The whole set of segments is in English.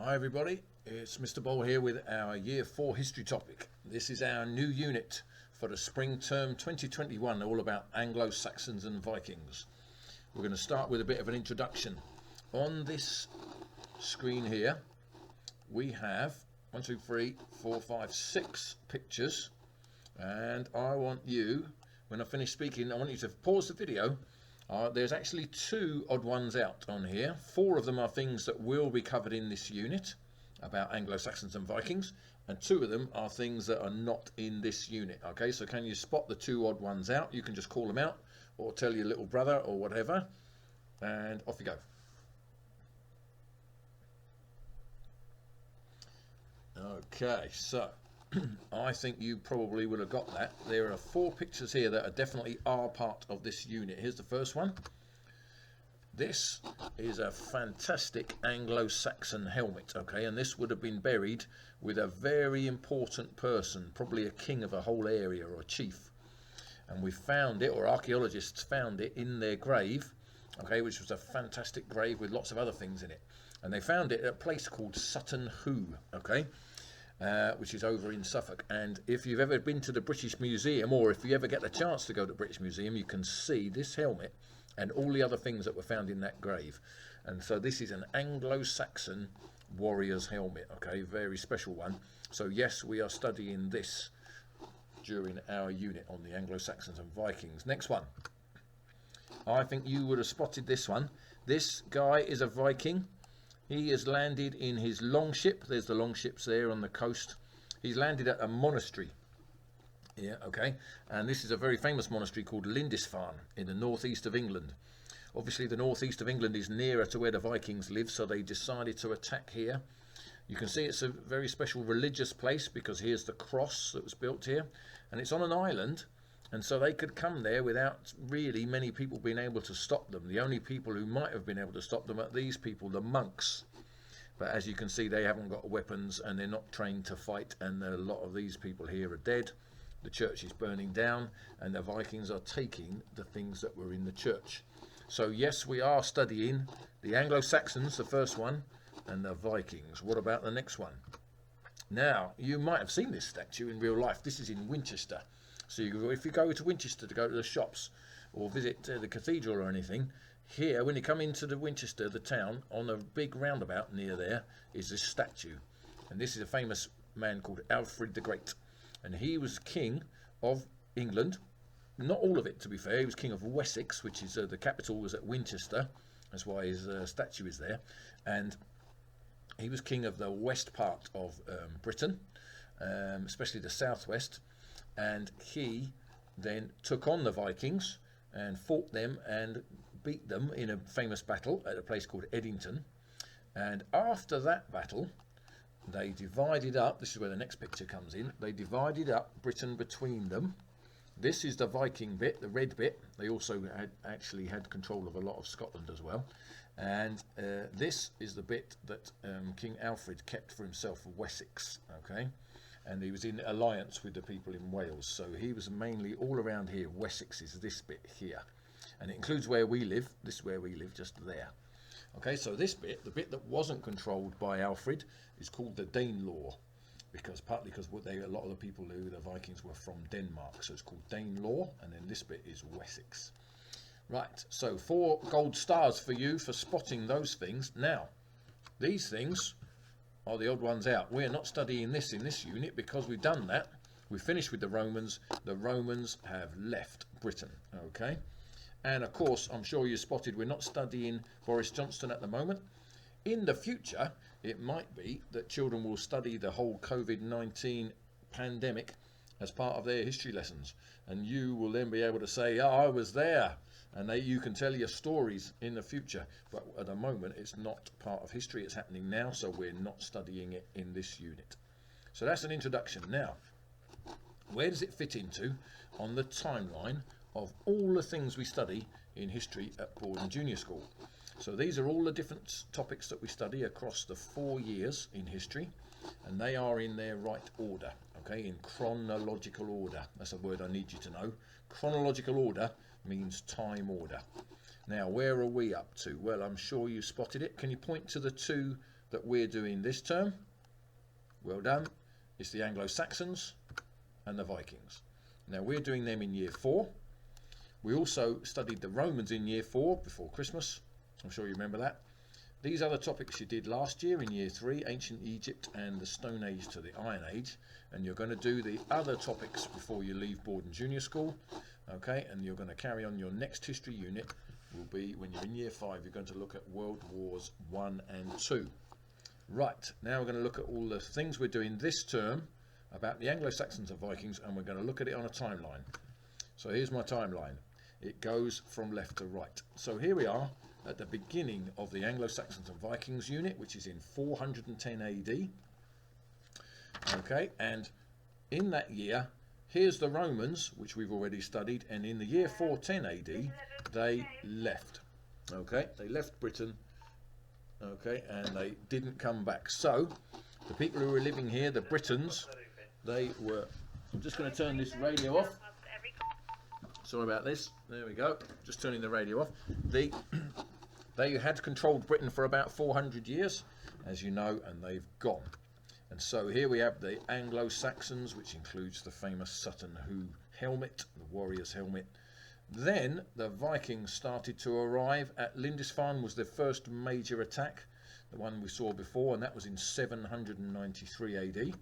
Hi everybody, it's M.Boll here with our Year 4 history topic. This is our new unit for the spring term 2021, all about Anglo-Saxons and Vikings. We're going to start with a bit of an introduction. On this screen here we have 1, 2, 3, 4, 5, 6 pictures, and I want you, when I finish speaking, I want you to pause the video. There's actually 2 odd ones out on here. 4 of them are things that will be covered in this unit about Anglo-Saxons and Vikings, and 2 of them are things that are not in this unit. Okay, so can you spot the 2 odd ones out? You can just call them out or tell your little brother or whatever, and off you go. Okay, so I think you probably would have got that. There are 4 pictures here that are definitely part of this unit. Here's the first one. This is a fantastic Anglo-Saxon helmet, okay, and this would have been buried with a very important person, probably a king of a whole area or a chief. And we found it, or archaeologists found it, in their grave, okay, which was a fantastic grave with lots of other things in it. And they found it at a place called Sutton Hoo, okay, which is over in Suffolk. And if you've ever been to the British Museum, or if you ever get the chance to go to the British Museum, you can see this helmet and all the other things that were found in that grave. And so this is an Anglo-Saxon warrior's helmet, okay, very special one. So yes, we are studying this during our unit on the Anglo-Saxons and Vikings. Next one. I think you would have spotted this one. This guy is a Viking. He has landed in his longship. There's the longships there on the coast. He's landed at a monastery. Yeah, okay. And this is a very famous monastery called Lindisfarne in the northeast of England. Obviously, the northeast of England is nearer to where the Vikings live, so they decided to attack here. You can see it's a very special religious place because here's the cross that was built here. And it's on an island. And so they could come there without really many people being able to stop them. The only people who might have been able to stop them are these people, the monks. But as you can see, they haven't got weapons and they're not trained to fight. And a lot of these people here are dead. The church is burning down and the Vikings are taking the things that were in the church. So yes, we are studying the Anglo-Saxons, the first one, and the Vikings. What about the next one? Now, you might have seen this statue in real life. This is in Winchester. So if you go to Winchester to go to the shops or visit the cathedral or anything, here, when you come into the Winchester, the town, on a big roundabout near there is this statue. And this is a famous man called Alfred the Great. And he was king of England. Not all of it, to be fair. He was king of Wessex, which is the capital was at Winchester. That's why his statue is there. And he was king of the west part of Britain, especially the southwest. And he then took on the Vikings and fought them and beat them in a famous battle at a place called Edington. And after that battle, they divided up, this is where the next picture comes in, they divided up Britain between them. This is the Viking bit, the red bit. They also actually had control of a lot of Scotland as well. And this is the bit that King Alfred kept for himself, for Wessex, okay? And he was in alliance with the people in Wales. So he was mainly all around here. Wessex is this bit here. And it includes where we live. This is where we live, just there. Okay, so this bit, the bit that wasn't controlled by Alfred, is called the Danelaw. Partly because a lot of the people who the Vikings were from Denmark. So it's called Danelaw. And then this bit is Wessex. Right, so 4 gold stars for you for spotting those things. Now, these things are the odd ones out. We're not studying this in this unit because we've done that. We finished with the Romans. The Romans have left Britain, okay? And of course, I'm sure you spotted we're not studying Boris Johnson at the moment. In the future, it might be that children will study the whole COVID-19 pandemic as part of their history lessons. And you will then be able to say, oh, I was there. And you can tell your stories in the future. But at the moment, it's not part of history. It's happening now, so we're not studying it in this unit. So that's an introduction. Now, where does it fit into on the timeline of all the things we study in history at Borden Junior School? So these are all the different topics that we study across the 4 years in history, and they are in their right order, okay, in chronological order. That's a word I need you to know. Chronological order means time order. Now, where are we up to? Well, I'm sure you spotted it. Can you point to the 2 that we're doing this term, well done, it's the Anglo-Saxons and the Vikings. Now we're doing them in year 4. We also studied the Romans in year 4 before Christmas. I'm sure you remember that. These are the topics you did last year in year 3, ancient Egypt and the Stone Age to the Iron Age. And you're going to do the other topics before you leave Borden Junior School. Okay, and you're going to carry on. Your next history unit will be, when you're in year 5, you're going to look at World Wars 1 and 2. Right, now we're going to look at all the things we're doing this term about the Anglo-Saxons and Vikings, and we're going to look at it on a timeline. So here's my timeline. It goes from left to right. So here we are at the beginning of the Anglo-Saxons and Vikings unit, which is in 410 AD. Okay, and in that year, here's the Romans, which we've already studied, and in the year 410 AD, they left. Okay, they left Britain, okay, and they didn't come back. So, the people who were living here, the Britons, they were... I'm just going to turn this radio off. Sorry about this. There we go. Just turning the radio off. They had controlled Britain for about 400 years, as you know, and they've gone. And so here we have the Anglo-Saxons, which includes the famous Sutton Hoo helmet, the warrior's helmet. Then the Vikings started to arrive at Lindisfarne, was their first major attack, the one we saw before, and that was in 793 AD.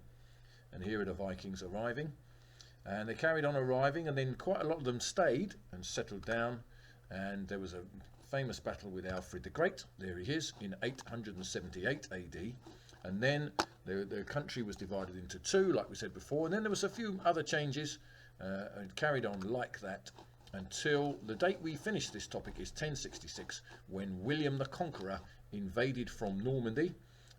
And here are the Vikings arriving. And they carried on arriving, and then quite a lot of them stayed and settled down. And there was a famous battle with Alfred the Great. There he is, in 878 AD. And then the country was divided into 2, like we said before. And then there was a few other changes, and carried on like that until the date we finished this topic is 1066, when William the Conqueror invaded from Normandy.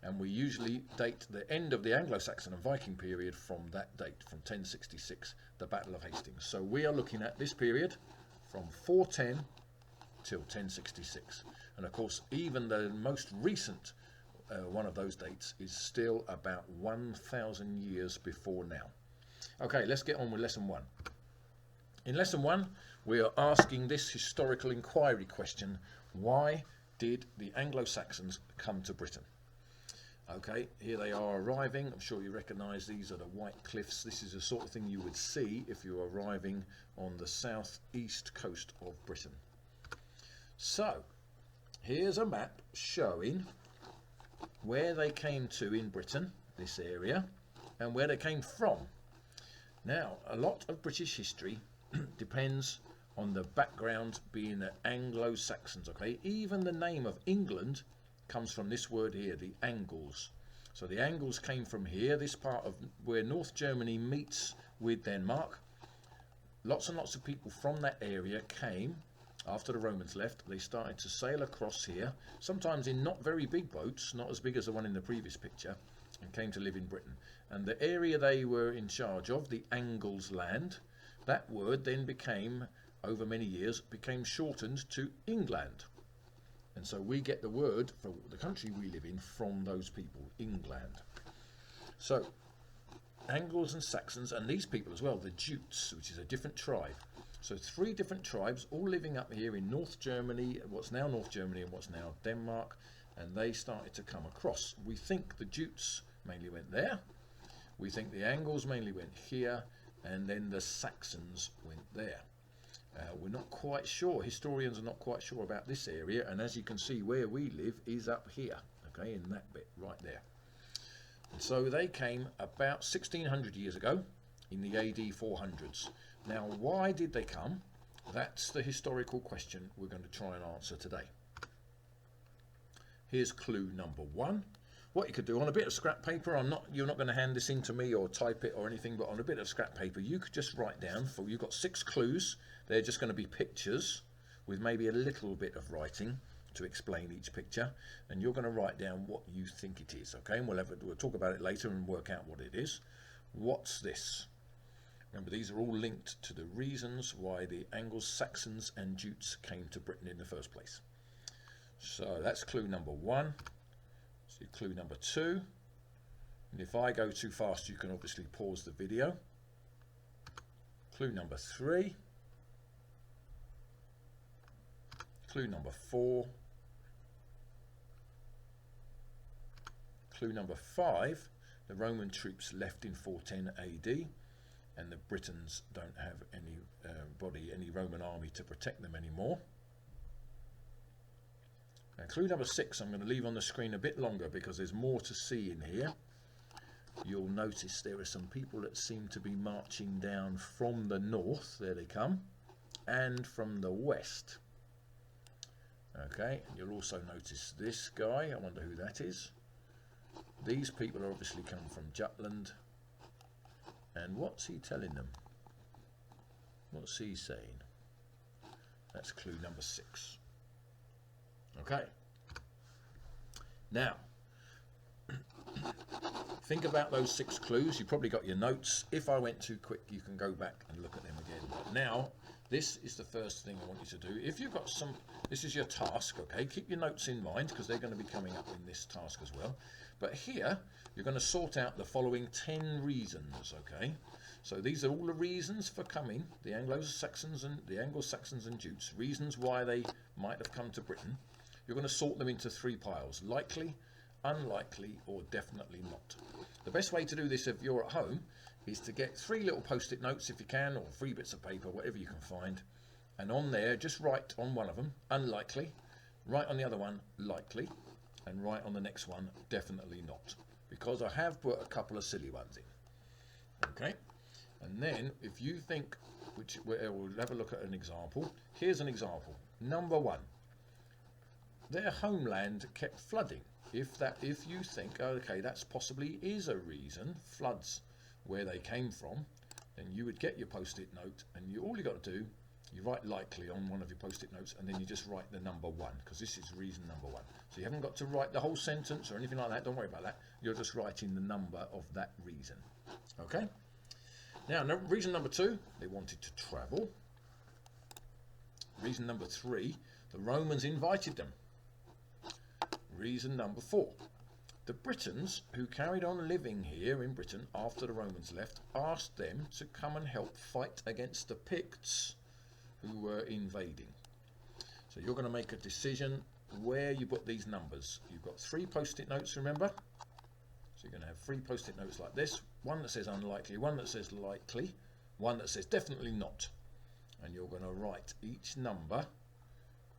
And we usually date the end of the Anglo-Saxon and Viking period from that date, from 1066, the Battle of Hastings. So we are looking at this period from 410 till 1066. And of course, even the most recent one of those dates is still about 1,000 years before now. Okay, let's get on with lesson 1. In lesson 1, we are asking this historical inquiry question: why did the Anglo-Saxons come to Britain? Okay, here they are arriving. I'm sure you recognise these are the white cliffs. This is the sort of thing you would see if you're arriving on the southeast coast of Britain. So, here's a map showing where they came to in Britain, this area, and where they came from. Now, a lot of British history depends on the background being the Anglo-Saxons, okay? Even the name of England comes from this word here, the Angles. So the Angles came from here, this part of where North Germany meets with Denmark. Lots and lots of people from that area came. After the Romans left, they started to sail across here, sometimes in not very big boats, not as big as the one in the previous picture, and came to live in Britain. And the area they were in charge of, the Angles land, that word then became, over many years, became shortened to England. And so we get the word for the country we live in from those people, England. So, Angles and Saxons, and these people as well, the Jutes, which is a different tribe. So 3 different tribes, all living up here in North Germany, what's now North Germany and what's now Denmark, and they started to come across. We think the Jutes mainly went there, we think the Angles mainly went here, and then the Saxons went there. We're not quite sure, historians are not quite sure about this area, and as you can see, where we live is up here, okay, in that bit right there. And so they came about 1600 years ago, in the AD 400s. Now, why did they come? That's the historical question we're going to try and answer today. Here's clue number 1. What you could do on a bit of scrap paper, you're not going to hand this in to me or type it or anything, but on a bit of scrap paper, you could just write down, you've got 6 clues. They're just going to be pictures with maybe a little bit of writing to explain each picture, and you're going to write down what you think it is, okay? And we'll talk about it later and work out what it is. What's this? Remember, these are all linked to the reasons why the Anglo-Saxons and Jutes came to Britain in the first place. So that's clue number 1. See clue number 2. And if I go too fast, you can obviously pause the video. Clue number 3. Clue number 4. Clue number 5, the Roman troops left in 410 AD, and the Britons don't have any Roman army to protect them anymore. And clue number 6, I'm going to leave on the screen a bit longer because there's more to see in here. You'll notice there are some people that seem to be marching down from the north, there they come, and from the west. Okay, and you'll also notice this guy, I wonder who that is. These people are obviously come from Jutland. And what's he telling them? What's he saying? That's clue number 6. Okay. Now, think about those 6 clues. You probably got your notes. If I went too quick, you can go back and look at them again. But now, this is the first thing I want you to do. If you've got this is your task, okay? Keep your notes in mind because they're going to be coming up in this task as well. But here, you're going to sort out the following 10 reasons, okay? So these are all the reasons for coming, the Anglo-Saxons and Jutes, reasons why they might have come to Britain. You're going to sort them into 3 piles: likely, unlikely, or definitely not. The best way to do this if you're at home is to get 3 little post-it notes if you can, or 3 bits of paper, whatever you can find, and on there just write on one of them unlikely, write on the other one likely, and write on the next one definitely not, because I have put a couple of silly ones in. Okay, and then if you think, we'll have a look at an example. Here's an example. Number 1, their homeland kept flooding. If you think, okay, that's possibly is a reason, floods where they came from, then you would get your post-it note, and all you got to do, you write likely on one of your post-it notes, and then you just write the number 1, because this is reason number 1. So you haven't got to write the whole sentence or anything like that. Don't worry about that. You're just writing the number of that reason. Okay? Now, reason number 2, they wanted to travel. Reason number 3, the Romans invited them. Reason number 4, the Britons, who carried on living here in Britain after the Romans left, asked them to come and help fight against the Picts who were invading. So you're going to make a decision where you put these numbers. You've got 3 post-it notes, remember? So you're going to have 3 post-it notes like this. One that says unlikely, one that says likely, one that says definitely not. And you're going to write each number.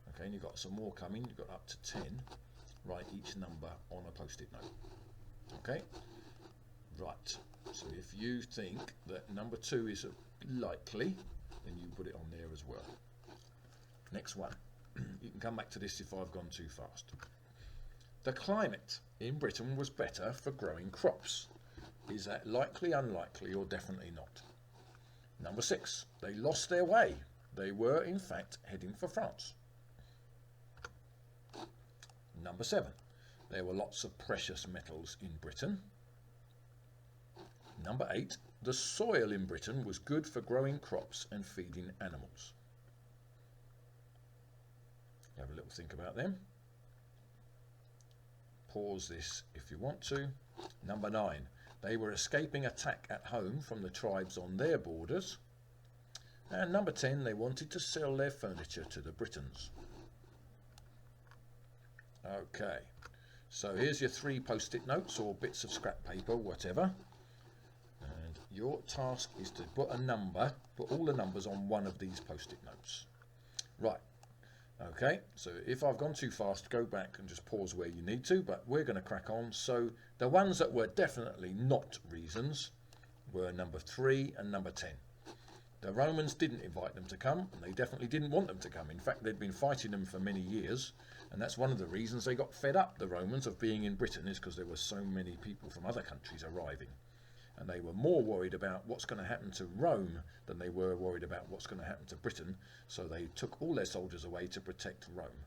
Okay, and you've got some more coming. You've got up to 10. Write each number on a post-it note. Okay? Right. So if you think that number 2 is likely, then you put it on there as well. Next one. You can come back to this if I've gone too fast. The climate in Britain was better for growing crops. Is that likely, unlikely, or definitely not? Number 6. They lost their way. They were, in fact, heading for France. Number 7. There were lots of precious metals in Britain. Number 8. The soil in Britain was good for growing crops and feeding animals. Have a little think about them. Pause this if you want to. Number 9. They were escaping attack at home from the tribes on their borders. And number 10. They wanted to sell their furniture to the Britons. Okay, so here's your 3 post-it notes or bits of scrap paper, whatever. And your task is to put all the numbers on one of these post-it notes. Right, okay, so if I've gone too fast, go back and just pause where you need to, but we're going to crack on. So the ones that were definitely not reasons were number 3 and number 10. The Romans didn't invite them to come, and they definitely didn't want them to come. In fact, they'd been fighting them for many years, and that's one of the reasons they got fed up, the Romans, of being in Britain, is because there were so many people from other countries arriving. And they were more worried about what's going to happen to Rome than they were worried about what's going to happen to Britain, so they took all their soldiers away to protect Rome.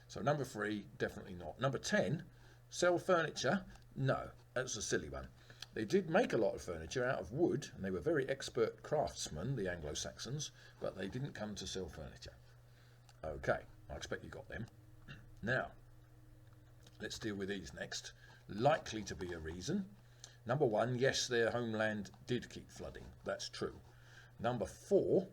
So number 3, definitely not. Number 10, sell furniture? No, that's a silly one. They did make a lot of furniture out of wood, and they were very expert craftsmen, the Anglo-Saxons, but they didn't come to sell furniture. Okay, I expect you got them. Now, let's deal with these next. Likely to be a reason. Number 1, yes, their homeland did keep flooding. That's true. Number 4,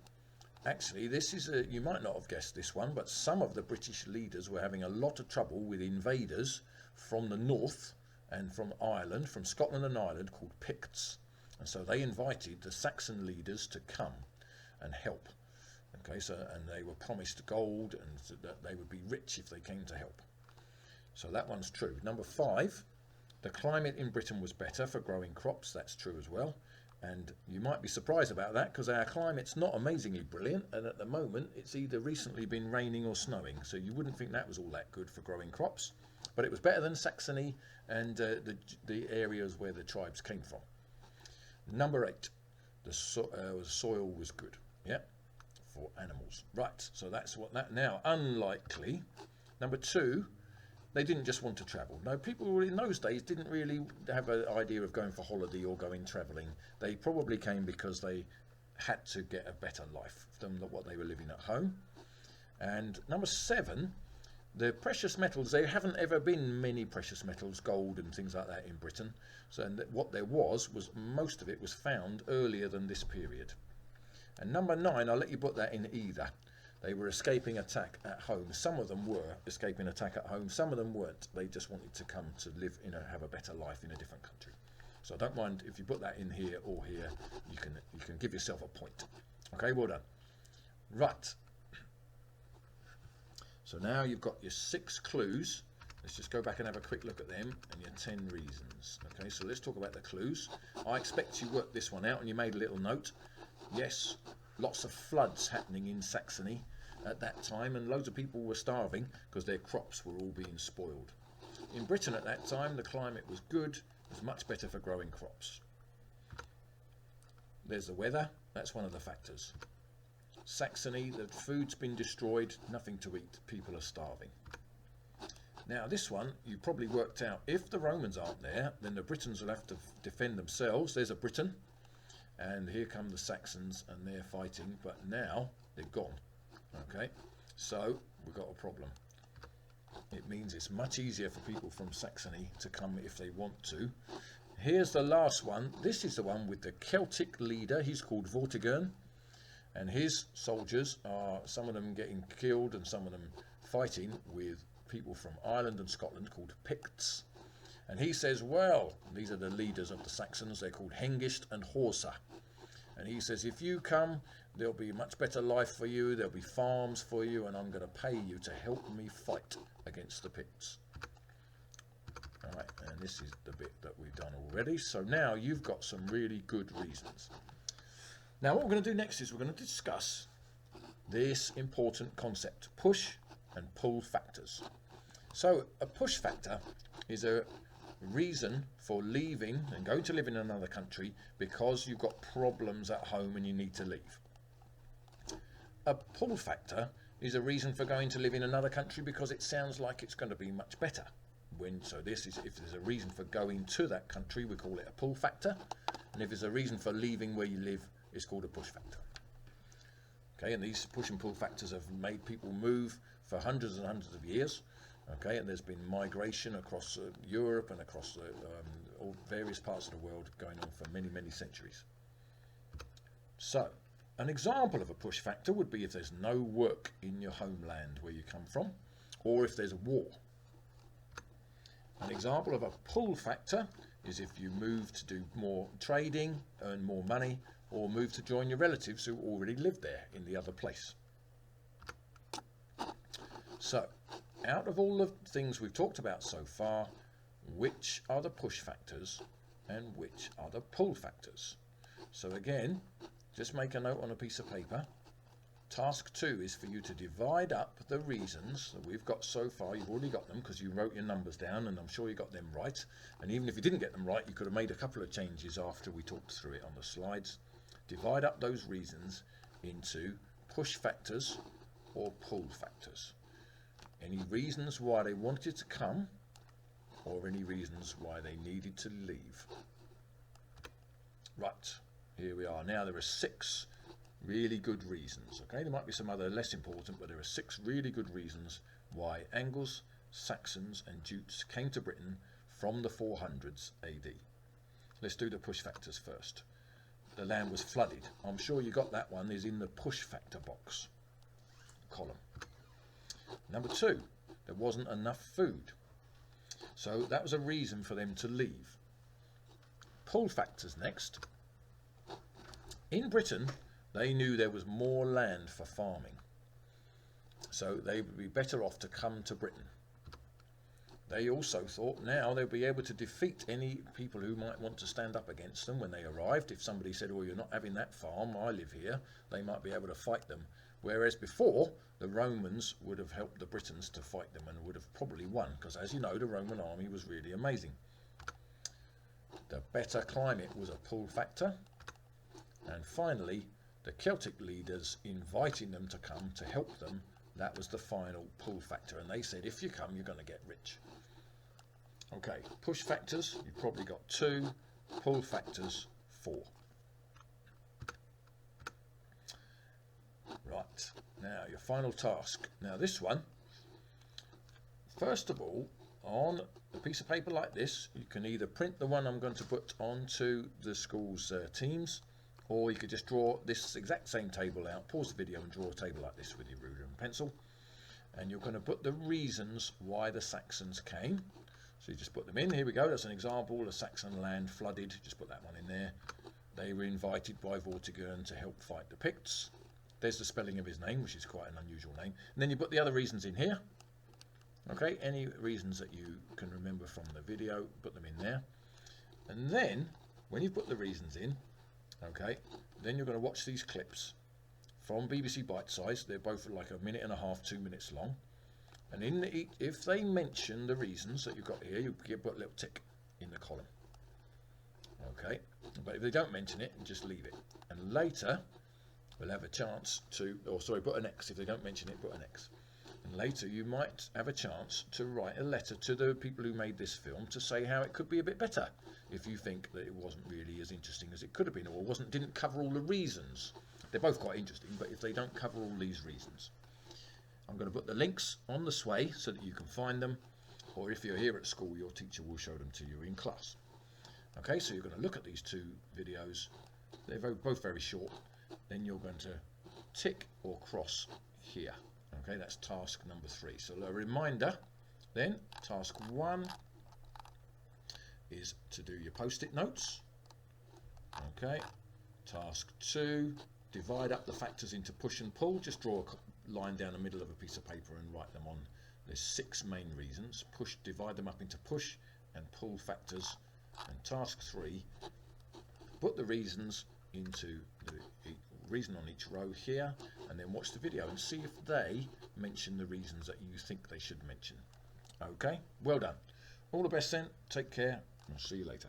actually, this is you might not have guessed this one, but some of the British leaders were having a lot of trouble with invaders from the north and from Ireland, from Scotland and Ireland, called Picts. And so they invited the Saxon leaders to come and help. Okay, so, and they were promised gold and that they would be rich if they came to help. So that one's true. Number 5, the climate in Britain was better for growing crops. That's true as well. And you might be surprised about that because our climate's not amazingly brilliant, and at the moment it's either recently been raining or snowing, so you wouldn't think that was all that good for growing crops, but it was better than Saxony and the areas where the tribes came from. Number 8, the soil was good, yeah, for animals. Right, so that's what that now. Unlikely. Number 2, they didn't just want to travel. No, people in those days didn't really have an idea of going for holiday or going travelling. They probably came because they had to get a better life than what they were living at home. And number 7, the precious metals. There haven't ever been many precious metals, gold and things like that in Britain. So what there was most of it was found earlier than this period. And number 9, I'll let you put that in either. They were escaping attack at home. Some of them were escaping attack at home. Some of them weren't. They just wanted to come to live, have a better life in a different country. So I don't mind if you put that in here or here. You can give yourself a point. Okay, well done. Right. So now you've got your 6 clues. Let's just go back and have a quick look at them and your 10 reasons. Okay, so let's talk about the clues. I expect you worked this one out and you made a little note. Yes, lots of floods happening in Saxony at that time, and loads of people were starving because their crops were all being spoiled. In Britain at that time, the climate was good. It was much better for growing crops. There's the weather. That's one of the factors. Saxony, the food's been destroyed, nothing to eat, people are starving. Now this one, you probably worked out, if the Romans aren't there, then the Britons will have to defend themselves. There's a Briton, and here come the Saxons, and they're fighting, but now they're gone. Okay, so we've got a problem. It means it's much easier for people from Saxony to come if they want to. Here's the last one. This is the one with the Celtic leader. He's called Vortigern, and his soldiers are, some of them getting killed and some of them fighting with people from Ireland and Scotland called Picts. And he says, well, these are the leaders of the Saxons. They're called Hengist and Horsa. And he says, if you come, there'll be a much better life for you, there'll be farms for you, and I'm going to pay you to help me fight against the Picts. All right, and this is the bit that we've done already. So now you've got some really good reasons. Now what we're going to do next is we're going to discuss this important concept, push and pull factors. So a push factor is a reason for leaving and going to live in another country because you've got problems at home and you need to leave. A pull factor is a reason for going to live in another country because it sounds like it's going to be much better. So this is, if there's a reason for going to that country, we call it a pull factor, and if there's a reason for leaving where you live, it's called a push factor. Okay, and these push and pull factors have made people move for hundreds and hundreds of years. Okay, and there's been migration across Europe and across all various parts of the world going on for many, many centuries. So, an example of a push factor would be if there's no work in your homeland where you come from, or if there's a war. An example of a pull factor is if you move to do more trading, earn more money, or move to join your relatives who already live there in the other place. So, out of all the things we've talked about so far, which are the push factors and which are the pull factors? So again, just make a note on a piece of paper. Task 2 is for you to divide up the reasons that we've got so far. You've already got them because you wrote your numbers down, and I'm sure you got them right. And even if you didn't get them right, you could have made a couple of changes after we talked through it on the slides. Divide up those reasons into push factors or pull factors. Any reasons why they wanted to come, or any reasons why they needed to leave. Right, here we are. Now there are 6 really good reasons. Okay, there might be some other less important, but there are 6 really good reasons why Angles, Saxons and Jutes came to Britain from the 400s AD. Let's do the push factors first. The land was flooded. I'm sure you got that one, is in the push factor box column. Number 2, there wasn't enough food. So that was a reason for them to leave. Pull factors next. In Britain, they knew there was more land for farming, so they would be better off to come to Britain. They also thought now they'll be able to defeat any people who might want to stand up against them when they arrived. If somebody said, oh, you're not having that farm, I live here, they might be able to fight them. Whereas before, the Romans would have helped the Britons to fight them and would have probably won, because as you know, the Roman army was really amazing. The better climate was a pull factor. And finally, the Celtic leaders inviting them to come to help them, that was the final pull factor. And they said, if you come, you're going to get rich. Okay, push factors, you've probably got 2, pull factors 4. Right, now your final task. Now this one, first of all, on a piece of paper like this, you can either print the one I'm going to put onto the school's teams, or you could just draw this exact same table out, pause the video and draw a table like this with your ruler and pencil. And you're going to put the reasons why the Saxons came. So you just put them in. Here we go. That's an example. The Saxon land flooded. Just put that one in there. They were invited by Vortigern to help fight the Picts. There's the spelling of his name, which is quite an unusual name. And then you put the other reasons in here. Okay, any reasons that you can remember from the video, put them in there. And then, when you put the reasons in, okay, then you're going to watch these clips from BBC Bite Size. They're both like 1.5 minutes, 2 minutes long. And in the, if they mention the reasons that you've got here, you put a little tick in the column. Okay, but if they don't mention it, just leave it. And later, we'll have a chance to, or sorry, put an X. If they don't mention it, put an X. And later, you might have a chance to write a letter to the people who made this film to say how it could be a bit better, if you think that it wasn't really as interesting as it could have been, or didn't cover all the reasons. They're both quite interesting, but if they don't cover all these reasons. I'm going to put the links on the sway so that you can find them, or if you're here at school, your teacher will show them to you in class. Okay, so you're going to look at these 2 videos. They're both very short. Then you're going to tick or cross here. Okay, that's task number 3. So a reminder then, task 1 is to do your post-it notes. Okay, task 2, divide up the factors into push and pull. Just draw a line down the middle of a piece of paper and write them on. There's 6 main reasons. Push, divide them up into push and pull factors. And task 3, put the reasons into the reason on each row here, and then watch the video and see if they mention the reasons that you think they should mention. Okay, well done. All the best then. Take care. I'll see you later.